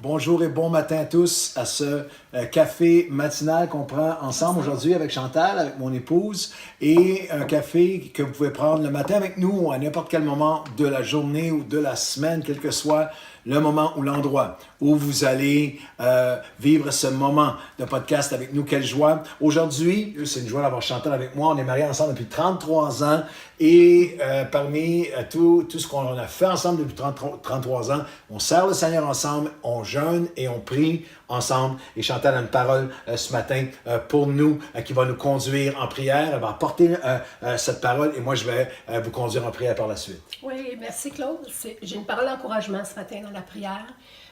Bonjour et bon matin à tous à ce café matinal qu'on prend ensemble aujourd'hui avec Chantal, avec mon épouse, et un café que vous pouvez prendre le matin avec nous à n'importe quel moment de la journée ou de la semaine, quel que soit le moment ou l'endroit où vous allez vivre ce moment de podcast avec nous. Quelle joie! Aujourd'hui, c'est une joie d'avoir Chantal avec moi. On est mariés ensemble depuis 33 ans et parmi tout ce qu'on a fait ensemble depuis 33 ans, on sert le Seigneur ensemble, on jeûne et on prie ensemble. Et Chantal a une parole ce matin pour nous qui va nous conduire en prière. Elle va apporter cette parole et moi je vais vous conduire en prière par la suite. Oui, merci Claude. J'ai une parole d'encouragement ce matin dans la prière.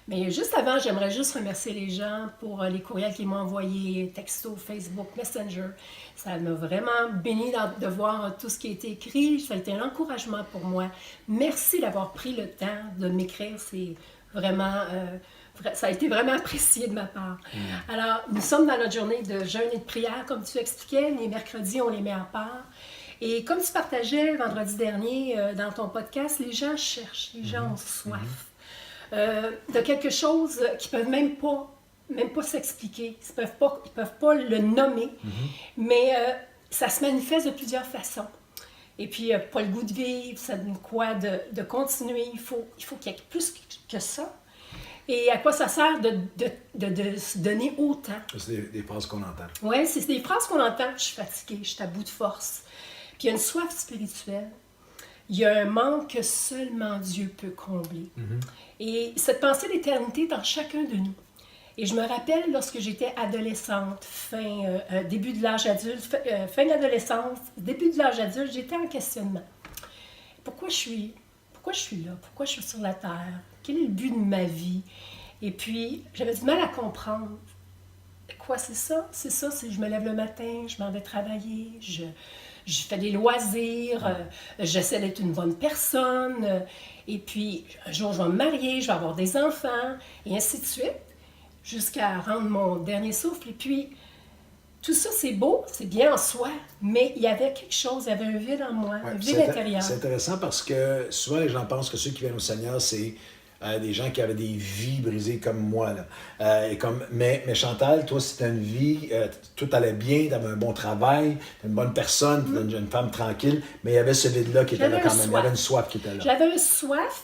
Mais juste avant, j'aimerais juste remercier les gens pour les courriels qu'ils m'ont envoyés, texto, Facebook, Messenger. Ça m'a vraiment béni de voir tout ce qui a été écrit. Ça a été un encouragement pour moi. Merci d'avoir pris le temps de m'écrire. C'est vraiment... ça a été vraiment apprécié de ma part. Alors, nous sommes dans notre journée de jeûne et de prière, comme tu expliquais. Les mercredis, on les met à part. Et comme tu partageais vendredi dernier dans ton podcast, les gens cherchent, les gens ont soif de quelque chose qu'ils ne peuvent même pas s'expliquer. Ils ne peuvent pas le nommer, mais ça se manifeste de plusieurs façons. Et puis, pas le goût de vivre, ça donne quoi de continuer. Il faut qu'il y ait plus que ça. Et à quoi ça sert de se donner autant? C'est des phrases qu'on entend. Oui, c'est des phrases qu'on entend. Je suis fatiguée, je suis à bout de force. Puis il y a une soif spirituelle. Il y a un manque que seulement Dieu peut combler. Et cette pensée d'éternité est en chacun de nous. Et je me rappelle lorsque j'étais adolescente, début de l'âge adulte, fin de l'adolescence, début de l'âge adulte, j'étais en questionnement. Pourquoi je suis là? Pourquoi je suis sur la terre? Quel est le but de ma vie? Et puis, j'avais du mal à comprendre. Quoi, c'est ça? C'est je me lève le matin, je m'en vais travailler, je fais des loisirs, j'essaie d'être une bonne personne, et puis un jour je vais me marier, je vais avoir des enfants, et ainsi de suite, jusqu'à rendre mon dernier souffle. Et puis, tout ça, c'est beau, c'est bien en soi, mais il y avait quelque chose, il y avait un vide en moi, un vide intérieur. C'est intéressant parce que souvent les gens pensent que ceux qui viennent au Seigneur, c'est des gens qui avaient des vies brisées comme moi. Là. Mais Chantal, toi, c'était une vie, tout allait bien, tu avais un bon travail, tu une bonne personne, tu une femme tranquille, mais il y avait ce vide-là qui était là quand même. Il y avait une soif qui était là. J'avais une soif,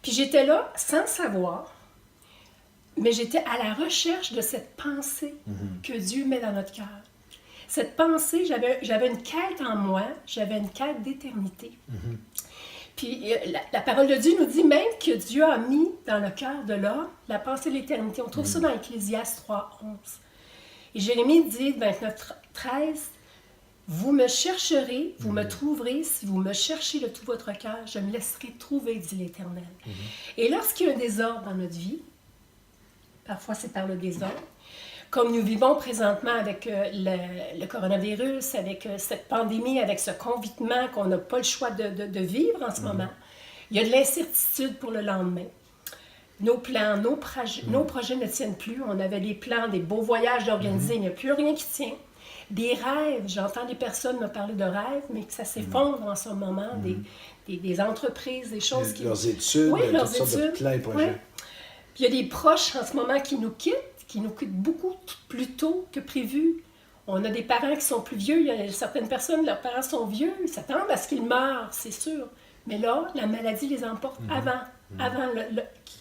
puis j'étais là sans savoir, mais j'étais à la recherche de cette pensée que Dieu met dans notre cœur. Cette pensée, j'avais une quête en moi, j'avais une quête d'éternité. Puis la parole de Dieu nous dit même que Dieu a mis dans le cœur de l'homme la pensée de l'éternité. On trouve ça dans Ecclésiaste 3:11. Et Jérémie dit, 29:13, « Vous me chercherez, vous me trouverez, si vous me cherchez de tout votre cœur, je me laisserai trouver, dit l'Éternel. » Et lorsqu'il y a un désordre dans notre vie, parfois c'est par le désordre, comme nous vivons présentement avec le coronavirus, avec cette pandémie, avec ce confinement qu'on n'a pas le choix de vivre en ce moment, il y a de l'incertitude pour le lendemain. Nos plans, nos projets ne tiennent plus. On avait des plans, des beaux voyages d'organiser, il n'y a plus rien qui tient. Des rêves, j'entends des personnes me parler de rêves, mais que ça s'effondre en ce moment, des entreprises, des choses qui... Leurs études, toutes sortes de plans et projets. Ouais. Puis il y a des proches en ce moment qui nous quittent beaucoup plus tôt que prévu. On a des parents qui sont plus vieux. Il y a certaines personnes, leurs parents sont vieux. Ils s'attendent à ce qu'ils meurent, c'est sûr. Mais là, la maladie les emporte avant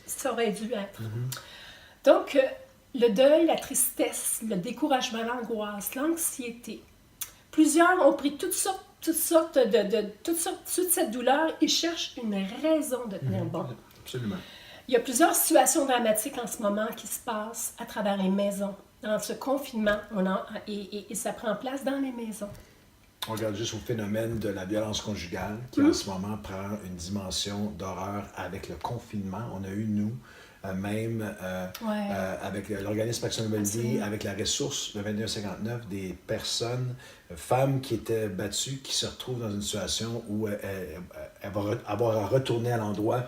ça aurait dû être. Donc, le deuil, la tristesse, le découragement, l'angoisse, l'anxiété. Plusieurs ont pris toute cette douleur et cherchent une raison de tenir bon. Absolument. Il y a plusieurs situations dramatiques en ce moment qui se passent à travers les maisons. Dans ce confinement, et ça prend place dans les maisons. On regarde juste au phénomène de la violence conjugale qui, en ce moment, prend une dimension d'horreur avec le confinement. On a eu, nous, avec l'organisme Action Nouvelle Vie, avec la ressource, le 2159, des personnes, femmes qui étaient battues, qui se retrouvent dans une situation où elles vont avoir à retourner à l'endroit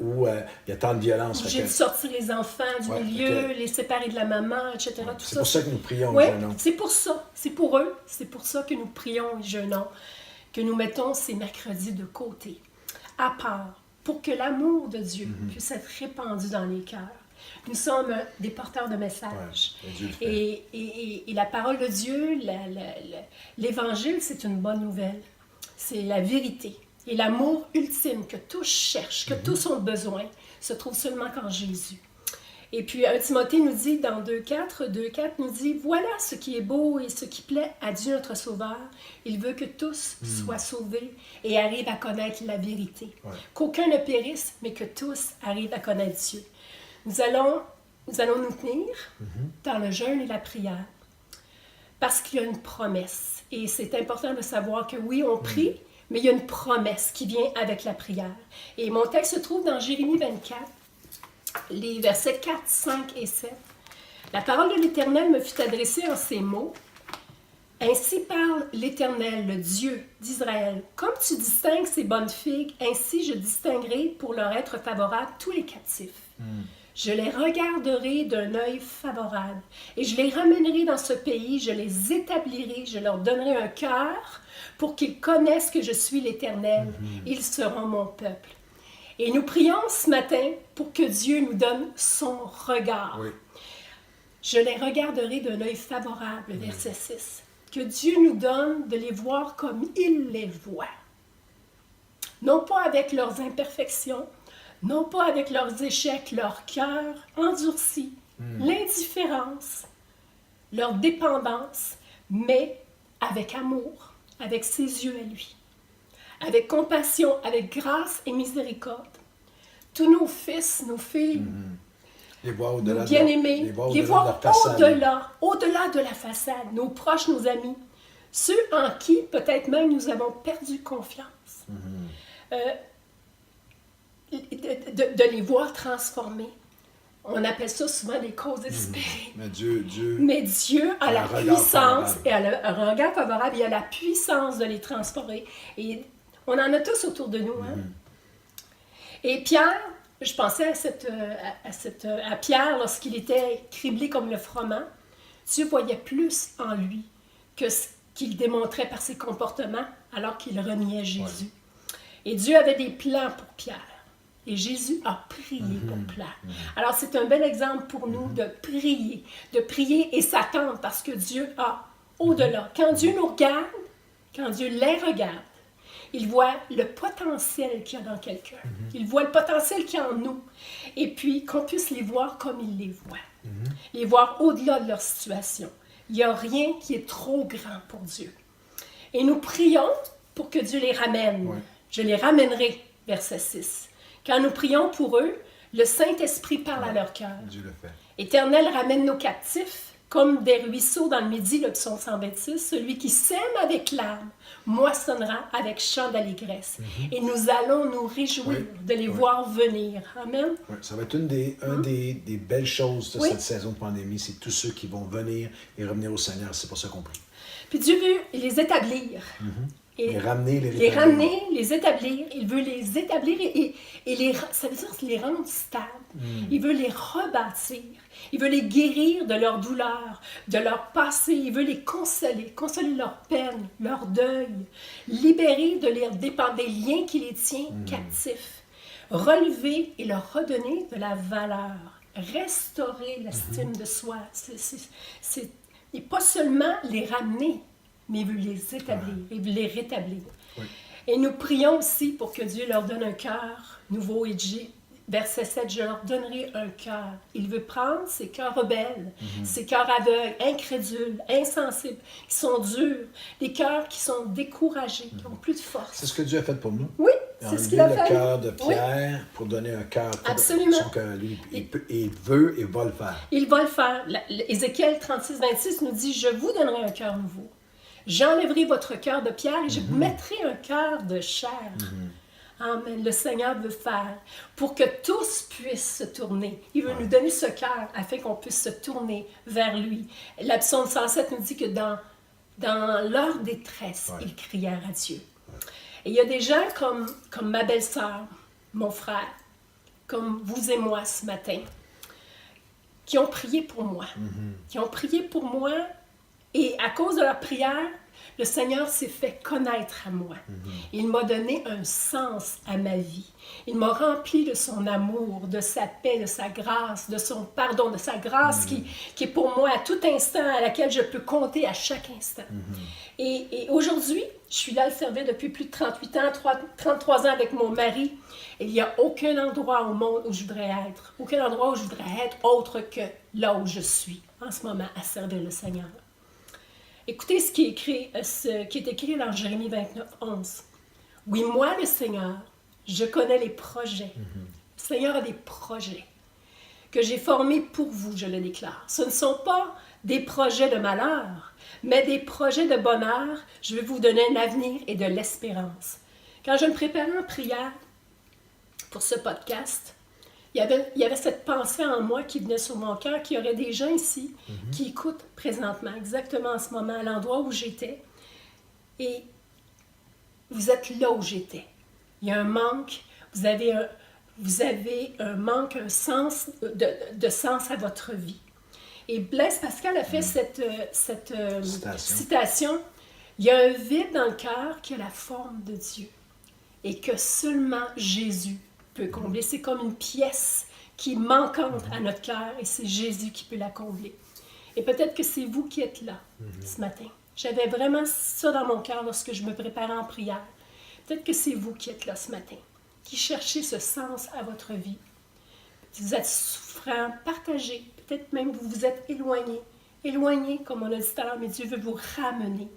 où il y a tant de violence. J'ai dû sortir les enfants du milieu, les séparer de la maman, etc. C'est pour ça que nous prions et jeûnons. C'est pour ça, c'est pour eux, c'est pour ça que nous prions et jeûnons, que nous mettons ces mercredis de côté, à part, pour que l'amour de Dieu puisse être répandu dans les cœurs. Nous sommes des porteurs de messages. Ouais, Dieu le fait. Et la parole de Dieu, l'Évangile, c'est une bonne nouvelle. C'est la vérité. Et l'amour ultime que tous cherchent, que tous ont besoin, se trouve seulement qu'en Jésus. Et puis, 1 Timothée nous dit, dans 2,4 nous dit, « Voilà ce qui est beau et ce qui plaît à Dieu notre Sauveur. Il veut que tous soient sauvés et arrivent à connaître la vérité. Ouais. Qu'aucun ne périsse, mais que tous arrivent à connaître Dieu. » Nous allons nous tenir dans le jeûne et la prière parce qu'il y a une promesse. Et c'est important de savoir que oui, on prie, mais il y a une promesse qui vient avec la prière. Et mon texte se trouve dans Jérémie 24, les versets 4, 5 et 7. La parole de l'Éternel me fut adressée en ces mots. Ainsi parle l'Éternel, le Dieu d'Israël. Comme tu distingues ces bonnes figues, ainsi je distinguerai pour leur être favorable tous les captifs. Je les regarderai d'un œil favorable et je les ramènerai dans ce pays, je les établirai, je leur donnerai un cœur pour qu'ils connaissent que je suis l'Éternel. Ils seront mon peuple. Et nous prions ce matin pour que Dieu nous donne son regard. Oui. Je les regarderai d'un œil favorable, verset 6. Que Dieu nous donne de les voir comme il les voit. Non pas avec leurs imperfections, non pas avec leurs échecs, leur cœur endurci, l'indifférence, leur dépendance, mais avec amour, avec ses yeux à lui, avec compassion, avec grâce et miséricorde. Tous nos fils, nos filles, Les voir au-delà nos bien-aimés, les voir de leur façade. au-delà de la façade, nos proches, nos amis, ceux en qui peut-être même nous avons perdu confiance. De les voir transformés. On appelle ça souvent des causes espérées. Mais Dieu Mais Dieu a la un regard puissance, favorable. et a un regard favorable, il a la puissance de les transformer. Et on en a tous autour de nous. Hein? Et Pierre, je pensais à Pierre lorsqu'il était criblé comme le froment. Dieu voyait plus en lui que ce qu'il démontrait par ses comportements alors qu'il reniait Jésus. Et Dieu avait des plans pour Pierre. Et Jésus a prié pour Pierre. Alors, c'est un bel exemple pour nous de prier et s'attendre parce que Dieu a au-delà. Quand Dieu nous regarde, quand Dieu les regarde, il voit le potentiel qu'il y a dans quelqu'un. Il voit le potentiel qu'il y a en nous. Et puis, qu'on puisse les voir comme il les voit. Les voir au-delà de leur situation. Il n'y a rien qui est trop grand pour Dieu. Et nous prions pour que Dieu les ramène. Ouais. Je les ramènerai, verset 6. Quand nous prions pour eux, le Saint-Esprit parle à leur cœur. le fait. Éternel, ramène nos captifs comme des ruisseaux dans le midi, le psaume 126. Celui qui sème avec larmes moissonnera avec chant d'allégresse. Et nous allons nous réjouir de les voir venir. Amen. Ouais, ça va être une des belles choses de Oui. cette saison de pandémie, c'est tous ceux qui vont venir et revenir au Seigneur. C'est pour ça qu'on prie. Puis Dieu veut les établir. Et Les ramener, les les rétablir. ramener, les établir. Il veut les établir et ça veut dire les rendre stables. Il veut les rebâtir. Il veut les guérir de leur douleur, de leur passé. Il veut les consoler leur peine, leur deuil, libérer de des liens qui les tiennent captifs, relever et leur redonner de la valeur, restaurer l'estime de soi. Et pas seulement les ramener, mais il veut les établir, il veut les rétablir. Oui. Et nous prions aussi pour que Dieu leur donne un cœur nouveau. Et verset 7, je leur donnerai un cœur. Il veut prendre ces cœurs rebelles, ces cœurs aveugles, incrédules, insensibles, qui sont durs, des cœurs qui sont découragés, qui n'ont plus de force. C'est ce que Dieu a fait pour nous. Oui, Il a c'est ce qu'il enlevé a le fait. cœur de Oui. Pierre pour donner un cœur. Absolument. Son cœur à lui. Il veut et va le faire. Il va le faire. Ézéchiel 36, 26 nous dit, je vous donnerai un cœur nouveau. J'enlèverai votre cœur de pierre et je vous mettrai un cœur de chair. Amen. Le Seigneur veut faire pour que tous puissent se tourner. Il veut nous donner ce cœur afin qu'on puisse se tourner vers lui. La psaume 107 nous dit que dans leur détresse, ils crièrent à Dieu. Et il y a des gens comme ma belle-sœur, mon frère, comme vous et moi ce matin, qui ont prié pour moi. Qui ont prié pour moi. Et à cause de leur prière, Le Seigneur s'est fait connaître à moi. Il m'a donné un sens à ma vie. Il m'a rempli de son amour, de sa paix, de sa grâce, de son pardon, de sa grâce qui est pour moi à tout instant, à laquelle je peux compter à chaque instant. Et aujourd'hui, je suis là à le servir depuis plus de 38 ans, 33 ans avec mon mari. Et il n'y a aucun endroit au monde où je voudrais être, aucun endroit où je voudrais être autre que là où je suis en ce moment à servir le Seigneur. Écoutez ce qui est écrit dans Jérémie 29, 11. Oui, moi, le Seigneur, je connais les projets. Le Seigneur a des projets que j'ai formés pour vous, je le déclare. Ce ne sont pas des projets de malheur, mais des projets de bonheur. Je vais vous donner un avenir et de l'espérance. Quand je me préparais en prière pour ce podcast, il y avait cette pensée en moi qui venait sur mon cœur, qu'il y aurait des gens ici qui écoutent présentement, exactement en ce moment, à l'endroit où j'étais. Et vous êtes là où j'étais. Il y a un manque, vous avez un manque, un sens de sens à votre vie. Et Blaise Pascal a fait cette citation. Il y a un vide dans le cœur qui a la forme de Dieu et que seulement Jésus peut combler. C'est comme une pièce qui est manquante à notre cœur et c'est Jésus qui peut la combler. Et peut-être que c'est vous qui êtes là ce matin. J'avais vraiment ça dans mon cœur lorsque je me préparais en prière. Peut-être que c'est vous qui êtes là ce matin, qui cherchez ce sens à votre vie. Si vous êtes souffrant, partagez. Peut-être même que vous vous êtes éloigné, comme on a dit tout à l'heure, mais Dieu veut vous ramener.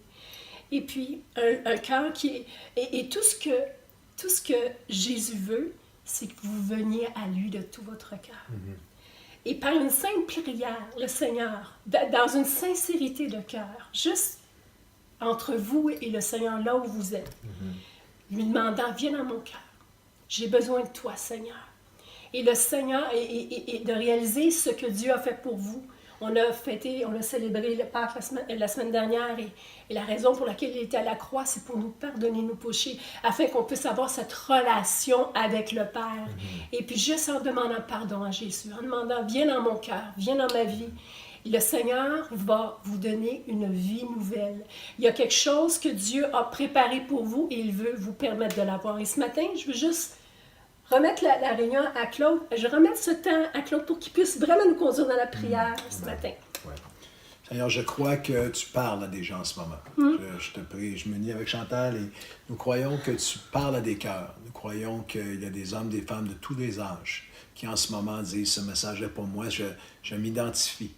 Et puis, un cœur qui est... Et tout ce que Jésus veut, c'est que vous veniez à lui de tout votre cœur. Et par une simple prière, le Seigneur, dans une sincérité de cœur, juste entre vous et le Seigneur, là où vous êtes, lui demandant, viens dans mon cœur. J'ai besoin de toi, Seigneur. Et le Seigneur, et de réaliser ce que Dieu a fait pour vous. On a célébré le Pâques la semaine dernière et la raison pour laquelle il était à la croix, c'est pour nous pardonner nos péchés, afin qu'on puisse avoir cette relation avec le Père. Et puis juste en demandant pardon à Jésus, en demandant, viens dans mon cœur, viens dans ma vie. Le Seigneur va vous donner une vie nouvelle. Il y a quelque chose que Dieu a préparé pour vous et il veut vous permettre de l'avoir. Et ce matin, je veux juste remettre la réunion à Claude. Je remets ce temps à Claude pour qu'il puisse vraiment nous conduire dans la prière ce matin. Ouais. Seigneur, je crois que tu parles à des gens en ce moment. Je te prie, je m'unis avec Chantal et nous croyons que tu parles à des cœurs. Nous croyons qu'il y a des hommes, des femmes de tous les âges qui en ce moment disent ce message est pour moi. Je m'identifie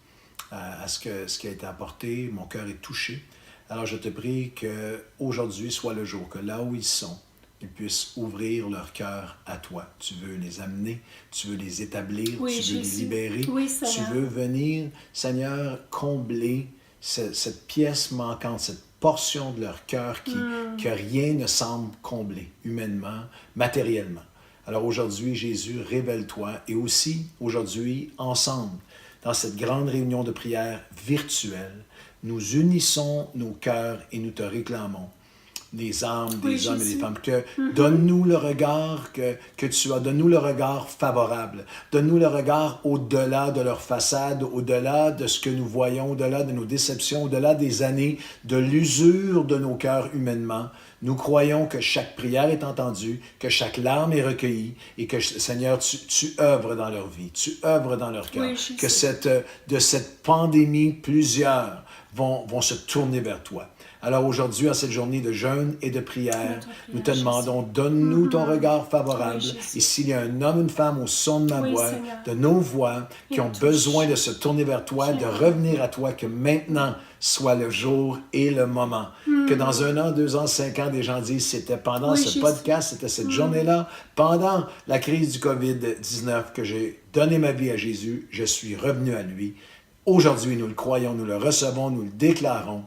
à ce qui a été apporté. Mon cœur est touché. Alors je te prie qu'aujourd'hui soit le jour, que là où ils sont, ils puissent ouvrir leur cœur à toi. Tu veux les amener, tu veux les établir, oui, tu veux les libérer. Oui, tu veux venir, Seigneur, combler cette pièce manquante, cette portion de leur cœur que rien ne semble combler, humainement, matériellement. Alors aujourd'hui, Jésus, révèle-toi et aussi aujourd'hui, ensemble, dans cette grande réunion de prière virtuelle, nous unissons nos cœurs et nous te réclamons. Des âmes, des hommes et des femmes. Donne-nous le regard que tu as. Donne-nous le regard favorable. Donne-nous le regard au-delà de leur façade, au-delà de ce que nous voyons, au-delà de nos déceptions, au-delà des années, de l'usure de nos cœurs humainement. Nous croyons que chaque prière est entendue, que chaque larme est recueillie et que, Seigneur, tu œuvres dans leur vie, tu œuvres dans leur cœur. Oui, que de cette pandémie, plusieurs vont se tourner vers toi. Alors aujourd'hui, à cette journée de jeûne et de prière, nous te demandons, donne-nous ton regard favorable. Et s'il y a un homme, une femme au son de ma voix, de nos voix, qui ont besoin de se tourner vers toi, de revenir à toi, que maintenant soit le jour et le moment. Que dans 1 an, 2 ans, 5 ans, des gens disent, c'était pendant ce podcast, c'était cette journée-là, pendant la crise du COVID-19 que j'ai donné ma vie à Jésus, je suis revenu à lui. Aujourd'hui, nous le croyons, nous le recevons, nous le déclarons.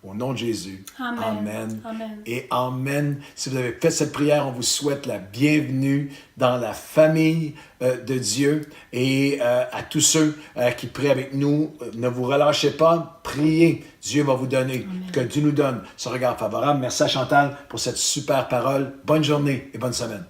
Au nom de Jésus. Amen. Et Amen. Si vous avez fait cette prière, on vous souhaite la bienvenue dans la famille de Dieu. Et à tous ceux qui prient avec nous, ne vous relâchez pas, priez. Dieu va vous donner. Amen. Que Dieu nous donne ce regard favorable. Merci à Chantal pour cette super parole. Bonne journée et bonne semaine.